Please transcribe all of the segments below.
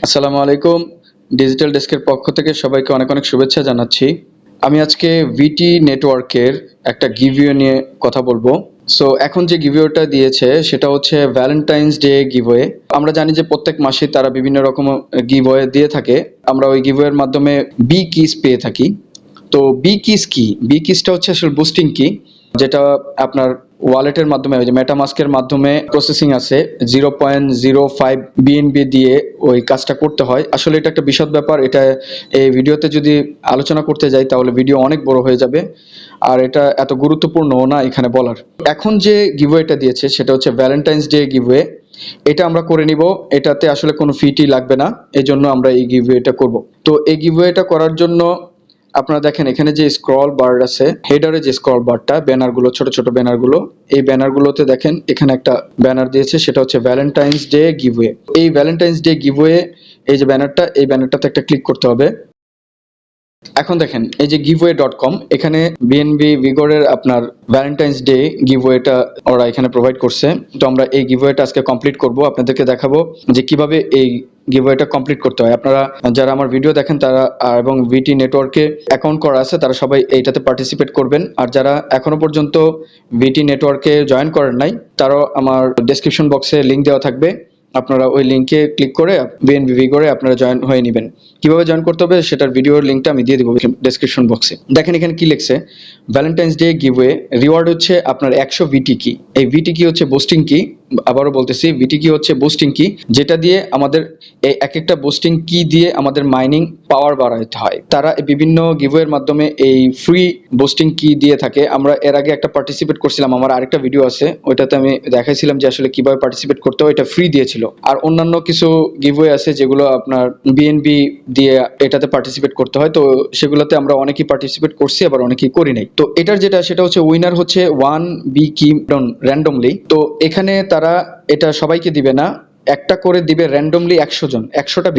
আসসালামু আলাইকুম। ডিজিটাল ডেস্কের পক্ষ থেকে সবাইকে অনেক অনেক শুভেচ্ছা জানাচ্ছি। আমি আজকে ভিটি নেটওয়ার্কের একটা গিভওয়ে নিয়ে কথা বলবো। সো এখন যে গিভওয়েটা দিয়েছে সেটা হচ্ছে ভ্যালেন্টাইন্স ডে গিভওয়ে। আমরা জানি যে প্রত্যেক মাসে তারা বিভিন্ন রকম গিভওয়ে দিয়ে থাকে। আমরা ওই গিভওয়ের মাধ্যমে বি কিস পেয়ে থাকি। তো বি কিস কি? বি কিসটা হচ্ছে আসলে বুস্টিং কি, যেটা আপনার ওয়ালেটের মাধ্যমে ওই যে মেটামাস্কের মাধ্যমে প্রসেসিং আছে 0.05 বিএনবি দিয়ে ওই কাজটা করতে হয়। আসলে এটা একটা বিশদ ব্যাপার। এটা এই ভিডিওতে যদি আলোচনা করতে যাই তাহলে ভিডিও অনেক বড় হয়ে যাবে, আর এটা এত গুরুত্বপূর্ণও না এখানে বলার। এখন যে গিভওয়েটা দিয়েছে সেটা হচ্ছে ভ্যালেন্টাইন্স ডে গিভওয়ে। এটা আমরা করে নিব, এটাতে আসলে কোনো ফি লাগবে না, এই জন্য আমরা এই গিভওয়েটা করব। তো এই গিভওয়েটা করার জন্য আপনারা দেখেন এখানে যে স্ক্রল বার আছে, হেডারে যে স্ক্রল বারটা, ব্যানারগুলো, ছোট ছোট ব্যানারগুলো, এই ব্যানারগুলোতে দেখেন এখানে একটা ব্যানার দিয়েছে, সেটা হচ্ছে ভ্যালেন্টাইন্স ডে গিভওয়ে। এই ভ্যালেন্টাইন্স ডে গিভওয়ে, এই যে ব্যানারটা, এই ব্যানারটাতে একটা ক্লিক করতে হবে। এখন দেখেন এই যে giveaway.com, এখানে বিএনবি ভিগরের আপনার ভ্যালেন্টাইন্স ডে গিভওয়েটা ওরা এখানে প্রোভাইড করছে। তো আমরা এই গিভওয়েটা আজকে কমপ্লিট করব, আপনাদেরকে দেখাবো যে কিভাবে এই গিভওয়েটা কমপ্লিট করতে হয়। আপনারা যারা আমার ভিডিও দেখেন তারা এবং ভিটি নেটওয়ার্কে অ্যাকাউন্ট করা আছে তারা সবাই এইটাতে পার্টিসিপেট করবেন। আর যারা এখনো পর্যন্ত ভিটি নেটওয়ার্কে জয়েন করেন নাই তারাও আমার ডেসক্রিপশন বক্সে লিংক দেওয়া থাকবে, আপনারা ওই লিংকে ক্লিক করে বিএনবি ভিগরে আপনারা জয়েন হয়ে নেবেন। কিভাবে জয়েন করতে হবে সেটার ভিডিওর লিংকটা আমি দিয়ে দিব ডেসক্রিপশন বক্সে। দেখেন এখানে কি লিখছে, ভ্যালেন্টাইন্স ডে গিভওয়ে রিওয়ার্ড হচ্ছে আপনার 100 ভিটি কি। এই ভিটি কি হচ্ছে বুস্টিং কি, আবারও বলতেছি, ভিটি কি হচ্ছে বুস্টিং কি, যেটা দিয়ে আমাদের এই এক একটা বুস্টিং কি দিয়ে আমাদের মাইনিং পাওয়ার বাড়াইতে হয়। তারা বিভিন্ন গিভওয়ের মাধ্যমে এই ফ্রি বুস্টিং কি দিয়ে থাকে। আমরা এর আগে একটা পার্টিসিপেট করছিলাম, আমার আরেকটা ভিডিও আছে, ওইটাতে আমি দেখাইছিলাম যে আসলে কিভাবে পার্টিসিপেট করতে হয়, এটা ফ্রি দিয়েছিল। আর অন্যান্য কিছু গিভওয়ে আছে যেগুলো আপনার বিএনবি দিয়ে এটাতে পার্টিসিপেট করতে হয়, তো সেগুলোতে আমরা অনেকেই পার্টিসিপেট করছি, আবার অনেকেই করি নাই। তো এটার যেটা সেটা হচ্ছে উইনার হচ্ছে 1 BKey র্যান্ডমলি। তো এখানে তারা এটা সবাইকে দিবে না, একটা করে দিবে র্যান্ডমলি 100 জন, 100টা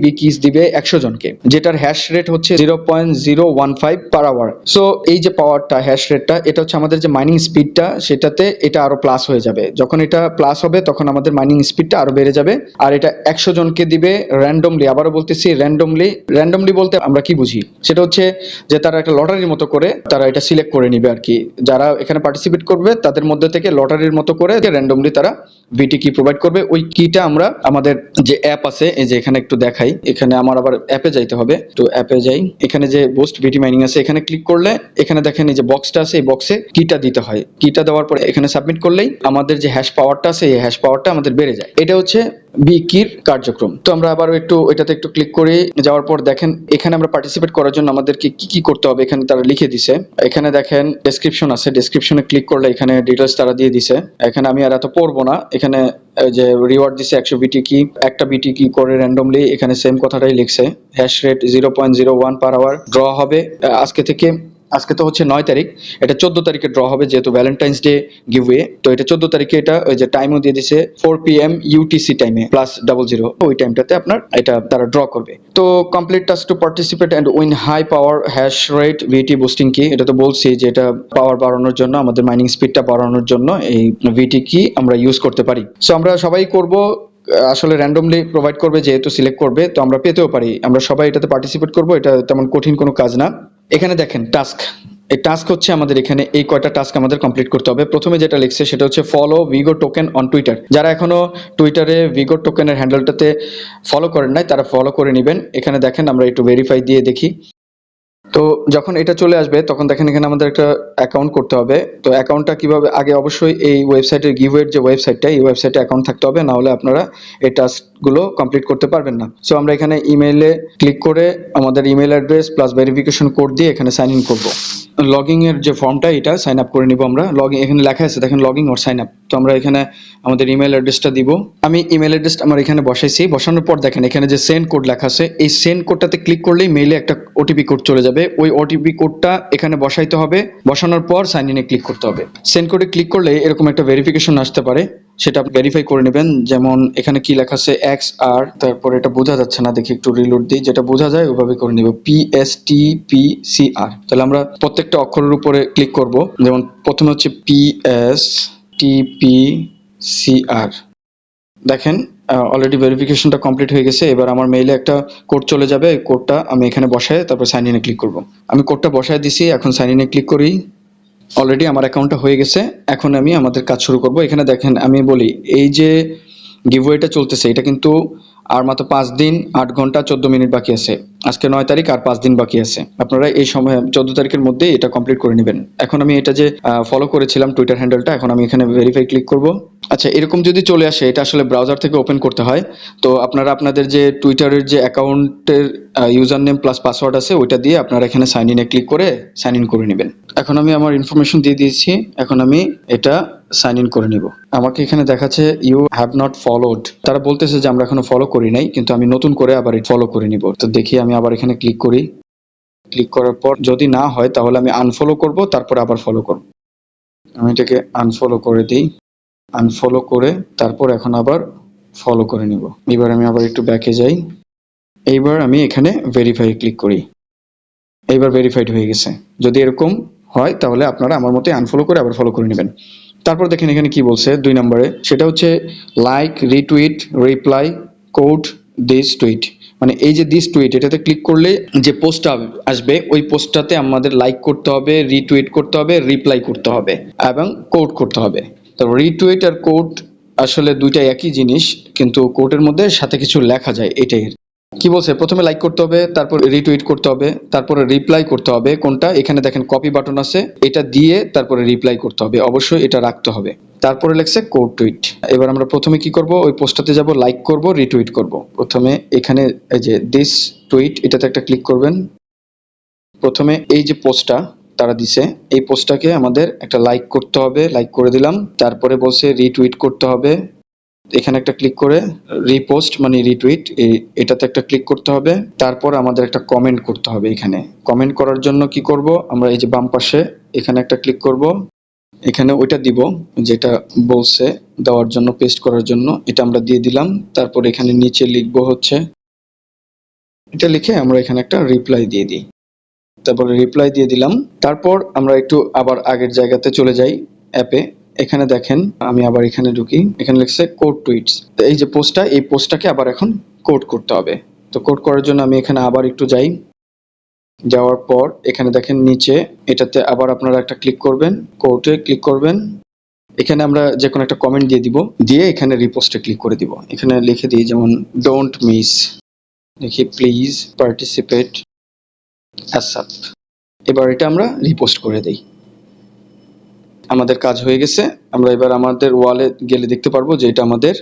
বি কিস দিবে 100 জনকে, যেটার হ্যাশ রেট হচ্ছে 0.015 পার আওয়ার। সো এই যে পাওয়ারটা, হ্যাশ রেটটা, এটা হচ্ছে আমাদের যে মাইনিং স্পিডটা, সেটাতে এটা আরো প্লাস হয়ে যাবে। যখন এটা প্লাস হবে তখন আমাদের মাইনিং স্পিডটা আরো বেড়ে যাবে। আর এটা 100 জনকে দিবে র্যান্ডমলি। আবারও বলতেছি র্যান্ডমলি। র্যান্ডমলি বলতে আমরা কি বুঝি, সেটা হচ্ছে যে তারা একটা লটারির মতো করে তারা এটা সিলেক্ট করে নিবে আর কি। যারা এখানে পার্টিসিপেট করবে তাদের মধ্যে থেকে লটারির মতো করে র্যান্ডমলি তারা ভিটি কি প্রোভাইড করবে। ওই কিটা আমরা আমাদের যে অ্যাপ আছে, এই যে এখানে একটু দেখাই, এখানে আমার আবার অ্যাপে যাইতে হবে, তো অ্যাপে যাই। এখানে যে বুস্ট ভিটি মাইনিং আছে এখানে ক্লিক করলে এখানে দেখেন এই যে বক্সটা আছে, এই বক্সে কিটা দিতে হয়। কিটা দেওয়ার পরে এখানে সাবমিট করলেই আমাদের যে হ্যাশ পাওয়ারটা আছে, এই হ্যাশ পাওয়ারটা আমাদের বেড়ে যায়। এটা হচ্ছে বিকির কার্যক্রম। তো আমরা আবার একটু এটাতে একটু ক্লিক করে যাওয়ার পর দেখেন এখানে আমরা পার্টিসিপেট করার জন্য আমাদেরকে কি কি করতে হবে এখানে তারা লিখে দিছে। এখানে দেখেন ডেসক্রিপশন আছে, ডেসক্রিপশনে ক্লিক করলে এখানে ডিটেলস তারা দিয়ে দিছে। এখানে আমি আর এত পড়বো না। এখানে যে রিওয়ার্ড দিছে 100 বিটি কি, একটা বিটি কি করে র্যান্ডমলি, এখানে সেম কথাটাই লিখছে। Hash rate 0.01 per hour. Draw হবে আজকে থেকে, আজকে তো হচ্ছে 9 তারিখ, এটা 14 তারিখে ড্র হবে যেহেতু ভ্যালেন্টাইন্স ডে গিভওয়ে। তো এটা 14 তারিখে, এটা ওই যে টাইমও দিয়ে দিছে 4 PM UTC টাইমে +00, ওই টাইমটাতে আপনার এটা তারা ড্র করবে। তো complete task to participate and win high power hash rate VT boosting কি, এটা তো বলছি যে এটা পাওয়ার বাড়ানোর জন্য, আমাদের মাইনিং স্পিডটা বাড়ানোর জন্য এই ভিটি কি আমরা ইউজ করতে পারি। সো আমরা সবাই করব, আসলে র্যান্ডমলি প্রোভাইড করবে যেহেতু সিলেক্ট করবে, তো আমরা পেতেও পারি। আমরা সবাই এটাতে পার্টিসিপেট করব, এটা তেমন কঠিন কোনো কাজ না। এখানে দেখেন টাস্ক, এই টাস্ক হচ্ছে আমাদের এখানে এই কয়টা টাস্ক আমাদের কমপ্লিট করতে হবে। প্রথমে যেটা লিখছে সেটা হচ্ছে follow Vigo token on Twitter. যারা এখনো টুইটারে ভিগো টোকেনের হ্যান্ডেলটাতে ফলো করেন নাই তারা ফলো করে নেবেন। এখানে দেখেন আমরা একটু ভেরিফাই দিয়ে দেখি। তো যখন এটা চলে আসবে তখন দেখেন এখানে আমাদের একটা অ্যাকাউন্ট করতে হবে। তো অ্যাকাউন্টটা কিভাবে, আগে অবশ্যই এই ওয়েবসাইটের গিভওয়ের যে ওয়েবসাইটটা, এই ওয়েবসাইটে অ্যাকাউন্ট থাকতে হবে, না হলে আপনারা এই টাস্কগুলো কমপ্লিট করতে পারবেন না। সো আমরা এখানে ইমেইলে ক্লিক করে আমাদের email address plus verification code দিয়ে এখানে সাইন ইন করব। লগইন এর যে ফর্মটা, এটা সাইন আপ করে নিব আমরা। লগইন এখানে লেখা আছে দেখেন, লগইন অর সাইন আপ। তো আমরা এখানে আমাদের ইমেল অ্যাড্রেসটা দিব। আমি ইমেল অ্যাড্রেসটা আমার এখানে বসাইছি। বসানোর পর দেখেন এখানে যে সেন্ড কোড লেখা আছে, এই সেন্ড কোডটাতে ক্লিক করলেই মেইলে একটা ওটিপি কোড চলে যাবে। ওই ওটিপি কোডটা এখানে বসাইতে হবে, বসানোর পর সাইন ইনে ক্লিক করতে হবে। সেন্ড কোডে ক্লিক করলে এরকম একটা ভেরিফিকেশন আসতে পারে, সেটা ভেরিফাই করে নেবেন। যেমন এখানে কি লেখা আছে XR, তারপর এটা বোঝা যাচ্ছে না, দেখি একটু রিলোড দিই, যেটা বোঝা যায় ওইভাবে করে নিব, PSTPCR। তাহলে আমরা প্রত্যেকটা অক্ষরের উপরে ক্লিক করব। যেমন প্রথমে হচ্ছে PSTPCR, দেখেন অলরেডি ভেরিফিকেশনটা কমপ্লিট হয়ে গেছে। এবার আমার মেইলে একটা কোড চলে যাবে, এই কোডটা আমি এখানে বসায় তারপর সাইন ইনে ক্লিক করব। আমি কোডটা বসায় দিছি, এখন সাইন ইনে ক্লিক করি। অলরেডি আমার অ্যাকাউন্টটা হয়ে গেছে। এখন আমি আমাদের কাজ শুরু করব। এখানে দেখেন আমি বলি এই যে গিভওয়েটা চলতেছে এটা কিন্তু আর মাত্র 5 দিন 8 ঘন্টা 14 মিনিট বাকি আছে। আজকে 9 তারিখ, আর 5 দিন বাকি আছে। আপনারা এই সময় 14 তারিখের মধ্যে এটা কমপ্লিট করে নেবেন। এখন আমি এটা যে ফলো করেছিলাম টুইটার হ্যান্ডেলটা, এখন আমি এখানে ভেরিফাই ক্লিক করব। আচ্ছা, এরকম যদি চলে আসে এটা আসলে ব্রাউজার থেকে ওপেন করতে হয়। তো আপনারা আপনাদের যে টুইটারের যে অ্যাকাউন্টের ইউজার নেম প্লাস পাসওয়ার্ড আছে ওইটা দিয়ে আপনারা এখানে সাইন ইনে ক্লিক করে সাইন ইন করে নেবেন। এখন আমি আমার ইনফরমেশন দিয়ে দিয়েছি, এখন আমি এটা সাইন ইন করে নিব। আমাকে এখানে দেখাচ্ছে ইউ হ্যাভ নট ফলোড, তারা বলতেছে যে আমরা এখনো ফলো করি নাই, কিন্তু আমি নতুন করে আবার ফলো করে নিব। তো দেখি আমি আবার এখানে ক্লিক করি। ক্লিক করার পর যদি না হয় তাহলে আমি আনফলো করব, তারপর আবার ফলো করব। আমি এটাকে আনফলো করে দিই। আনফলো করে তারপর এখন আবার ফলো করে নিব। এবার আমি আবার একটু ব্যাকে যাই। এইবার আমি এখানে ভেরিফাই ক্লিক করি। এইবার ভেরিফাইড হয়ে গেছে। যদি এরকম হয় তাহলে আপনারা আমার মতে আনফলো করে আবার ফলো করে নেবেন। তারপর দেখেন এখানে কি বলছে 2 নম্বরে, সেটা হচ্ছে like, retweet, reply, code this tweet. মানে এই যে দিস টুইট এটাতে ক্লিক করলে যে পোস্টটা আসবে ওই পোস্টটাতে আমাদের লাইক করতে হবে, রিটুইট করতে হবে, রিপ্লাই করতে হবে এবং কোড করতে হবে। তো রিটুইট আর কোড আসলে দুইটা একই জিনিস, কিন্তু কোডের মধ্যে সাথে কিছু লেখা যায়, এটাই। কি বলছে, প্রথমে লাইক করতে হবে, তারপর রিটুইট করতে হবে, তারপরে রিপ্লাই করতে হবে। কোনটা, এখানে দেখেন কপি বাটন আছে, এটা দিয়ে তারপরে রিপ্লাই করতে হবে, অবশ্যই এটা রাখতে হবে। তারপরে লেখছে কোড টুইট। এবার আমরা প্রথমে কি করব, ওই পোস্টটাতে যাব, লাইক করব, রিটুইট করব। প্রথমে এখানে এই যে দিস টুইট এটাতে একটা ক্লিক করবেন। প্রথমে এই যে পোস্টটা তারা দিছে এই পোস্টটাকে আমাদের একটা লাইক করতে হবে, লাইক করে দিলাম। তারপরে বলছে রিটুইট করতে হবে, এখানে একটা ক্লিক করে রিপোস্ট মানে রিটুইট এটাতে একটা ক্লিক করতে হবে। তারপর আমাদের একটা কমেন্ট করতে হবে। এখানে কমেন্ট করার জন্য কি করব, আমরা এই যে বাম পাশে এখানে একটা ক্লিক করব, এখানে ওইটা দিব যেটা বলছে দেওয়ার জন্য, পেস্ট করার জন্য এটা আমরা দিয়ে দিলাম। তারপর এখানে নিচে লিখবো হচ্ছে এটা, লিখে আমরা এখানে একটা রিপ্লাই দিয়ে দিই। তারপরে রিপ্লাই দিয়ে দিলাম। তারপর আমরা একটু আবার আগের জায়গাতে চলে যাই অ্যাপে। এখানে দেখেন আমি আবার এখানে ঢুকি, এখানে লিখছে কোড টুইটস। এই যে পোস্টটা, এই পোস্টটাকে আবার এখন কোড করতে হবে। তো কোড করার জন্য আমি এখানে আবার একটু যাই। যাওয়ার পর এখানে দেখেন নিচে এটাতে আবার আপনারা একটা ক্লিক করবেন, কোডে ক্লিক করবেন। এখানে আমরা যে কোনো একটা কমেন্ট দিয়ে দিব, দিয়ে এখানে রিপোস্টে ক্লিক করে দিব। এখানে লিখে দিই যেমন ডোন্ট মিস, দেখি প্লিজ পার্টিসিপেট অ্যাসাপ। এবার এটা আমরা রিপোস্ট করে দেই। আমাদের কাজ হয়ে গেছে। আমরা এবার আমাদের ওয়ালে গেলে দেখতে পারবো যে এটা আমাদের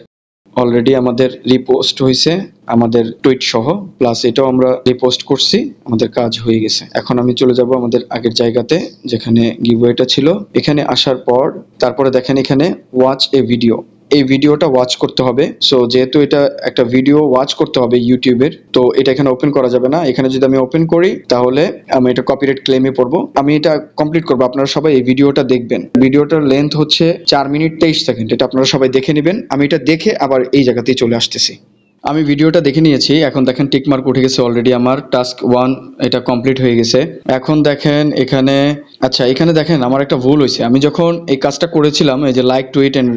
অলরেডি আমাদের রিপোস্ট হয়েছে, আমাদের টুইট সহ, প্লাস এটাও আমরা রিপোস্ট করছি, আমাদের কাজ হয়ে গেছে। এখন আমি চলে যাব আমাদের আগের জায়গাতে যেখানে গিভওয়েটা ছিল। এখানে আসার পর তারপরে দেখেন এখানে ওয়াচ এ ভিডিও, এই ভিডিওটা ওয়াচ করতে হবে। সো যেহেতু এটা একটা ভিডিও ওয়াচ করতে হবে ইউটিউবের, তো এটা এখানে ওপেন করা যাবে না। এখানে যদি আমি ওপেন করি তাহলে আমি এটা কপিরাইট ক্লেমে পড়বো। আমি এটা কমপ্লিট করবো, আপনারা সবাই এই ভিডিওটা দেখবেন। ভিডিওটার লেন্থ হচ্ছে 4 মিনিট 23 সেকেন্ড, এটা আপনারা সবাই দেখে নেবেন। আমি এটা দেখে আবার এই জায়গাতেই চলে আসতেছি। আমি ভিডিওটা দেখে নিয়েছি। এখন দেখেন টিক মার্ক উঠে গেছে অলরেডি, আমার টাস্ক 1 এটা কমপ্লিট হয়ে গেছে। এখন দেখেন এখানে, আচ্ছা এখানে দেখেন আমার একটা ভুল হয়েছে। আমি যখন এই কাজটা করেছিলাম, এই যে লাইক টুইট এন্ড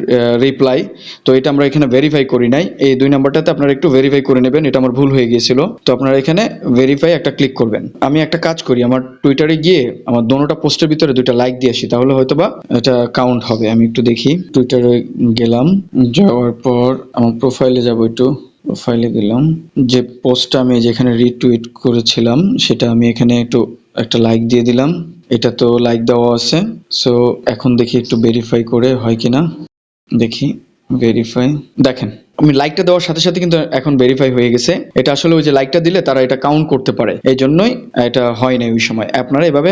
রিপ্লাই, তো এটা আমরা এখানে ভেরিফাই করি নাই। এই 2 নাম্বারটাতে আপনারা একটু ভেরিফাই করে নেবেন, এটা আমার ভুল হয়ে গিয়েছিল। তো আপনারা এখানে ভেরিফাই একটা ক্লিক করবেন। আমি একটা কাজ করি, আমার টুইটারে গিয়ে আমার দোনোটা পোস্টের ভিতরে 2টা লাইক দিয়ে আসি, তাহলে হয়তোবা এটা কাউন্ট হবে। আমি একটু দেখি, টুইটারে গেলাম, যাওয়ার পর আমার প্রোফাইলে যাব, একটু প্রোফাইলে গেলাম। যে পোস্টটা আমি যেখানে রিটুইট করেছিলাম সেটা আমি এখানে একটু একটা লাইক দিয়ে দিলাম। এটা তো লাইক দেওয়া আছে। সো এখন দেখি একটু ভেরিফাই করে হয় কিনা, দেখি ভেরিফাই। দেখেন আমি লাইকটা দেওয়ার সাথে সাথে কিন্তু এখন ভেরিফাই হয়ে গেছে। এটা আসলে ওই যে লাইকটা দিলে তারা এটা কাউন্ট করতে পারে, এই জন্যই এটা হয় না ওই সময়। আপনারা এভাবে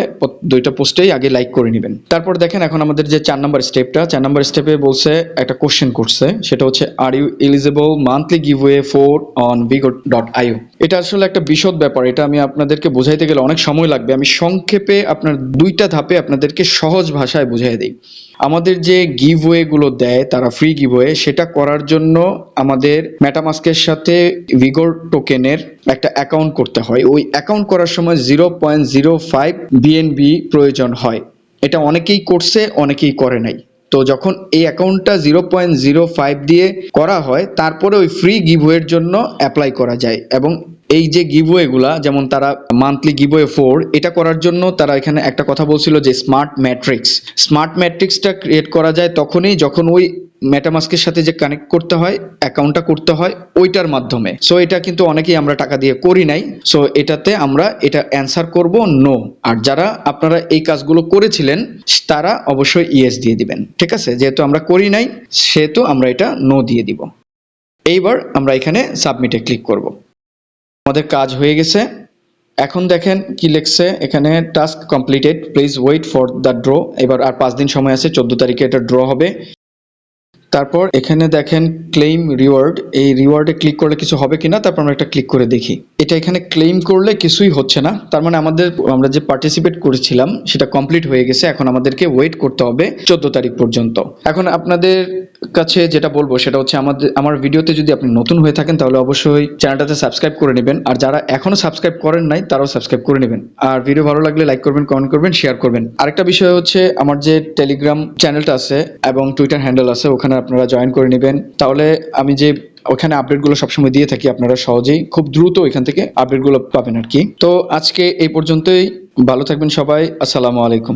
2টা পোস্টেই আগে লাইক করে নেবেন। তারপর দেখেন এখন আমাদের যে 4 নাম্বার স্টেপটা, 4 নাম্বার স্টেপে বলছে একটা কোশ্চেন করছে, সেটা হচ্ছে are you eligible monthly giveaway for on vigor.io। এটা আসলে একটা বিশদ ব্যাপার, এটা আমি আপনাদেরকে বোঝাইতে গেলে অনেক সময় লাগবে। আমি সংক্ষেপে আপনার 2টা ধাপে আপনাদেরকে সহজ ভাষায় বুঝাই দিই। আমাদের যে গিভওয়ে গুলো দেয় তারা ফ্রি গিভওয়ে, সেটা করার জন্য আমাদের মেটামাস্কের সাথে ভিগর টোকেনের একটা অ্যাকাউন্ট করতে হয়। ওই অ্যাকাউন্ট করার সময় 0.05 বিএনবি প্রয়োজন হয়। এটা অনেকেই করছে, অনেকেই করে নাই। তো যখন এই অ্যাকাউন্টটা 0.05 দিয়ে করা হয় তারপরে ওই ফ্রি গিভওয়ের জন্য অ্যাপ্লাই করা যায়। এবং এই যে গিভওয়েগুলা, যেমন তারা মান্থলি গিভওয়ে 4, এটা করার জন্য তারা এখানে একটা কথা বলছিল যে স্মার্ট ম্যাট্রিক্সটা ক্রিয়েট করা যায় তখনই যখন ওই মেটামাস্কের সাথে যে কানেক্ট করতে হয়, অ্যাকাউন্টটা করতে হয় ওইটার মাধ্যমে। সো এটা কিন্তু অনেকেই আমরা টাকা দিয়ে করি নাই। সো এটাতে আমরা এটা অ্যান্সার করব নো। আর যারা আপনারা এই কাজগুলো করেছিলেন তারা অবশ্যই ইয়েস দিয়ে দিবেন। ঠিক আছে, যেহেতু আমরা করি নাই সেহেতু আমরা এটা নো দিয়ে দিব। এইবার আমরা এখানে সাবমিটে ক্লিক করব। আমাদের কাজ হয়ে গেছে। এখন দেখেন কি লিখছে এখানে, task completed, please wait for the draw. এবার আর 5 দিন সময় আছে, 14 তারিখে এটা ড্র হবে। তারপর এখানে দেখেন ক্লেইম রিওয়ার্ড, এই রিওয়ার্ডে ক্লিক করলে কিছু হবে কিনা, তারপর আমরা একটা ক্লিক করে দেখি। এটা এখানে ক্লেইম করলে কিছুই হচ্ছে না, তার মানে আমরা যে পার্টিসিপেট করেছিলাম সেটা কমপ্লিট হয়ে গেছে। এখন আমাদেরকে ওয়েট করতে হবে 14 তারিখ পর্যন্ত। এখন আপনাদের কাছে যেটা বলবো সেটা হচ্ছে, আমার ভিডিওতে যদি আপনি নতুন হয়ে থাকেন তাহলে অবশ্যই চ্যানেলটাতে সাবস্ক্রাইব করে নেবেন, আর যারা এখনো সাবস্ক্রাইব করেন নাই তারাও সাবস্ক্রাইব করে নেবেন। আর ভিডিও ভালো লাগলে লাইক করবেন, কমেন্ট করবেন, শেয়ার করবেন। আরেকটা বিষয় হচ্ছে, আমার যে টেলিগ্রাম চ্যানেলটা আছে এবং টুইটার হ্যান্ডেল আছে, ওখানে আপনারা জয়েন করে নেবেন। তাহলে আমি যে ওখানে আপডেটগুলো সবসময় দিয়ে থাকি, আপনারা সহজেই খুব দ্রুত ওইখান থেকে আপডেটগুলো পাবেন আর কি। তো আজকে এই পর্যন্তই, ভালো থাকবেন সবাই, আসসালামু আলাইকুম।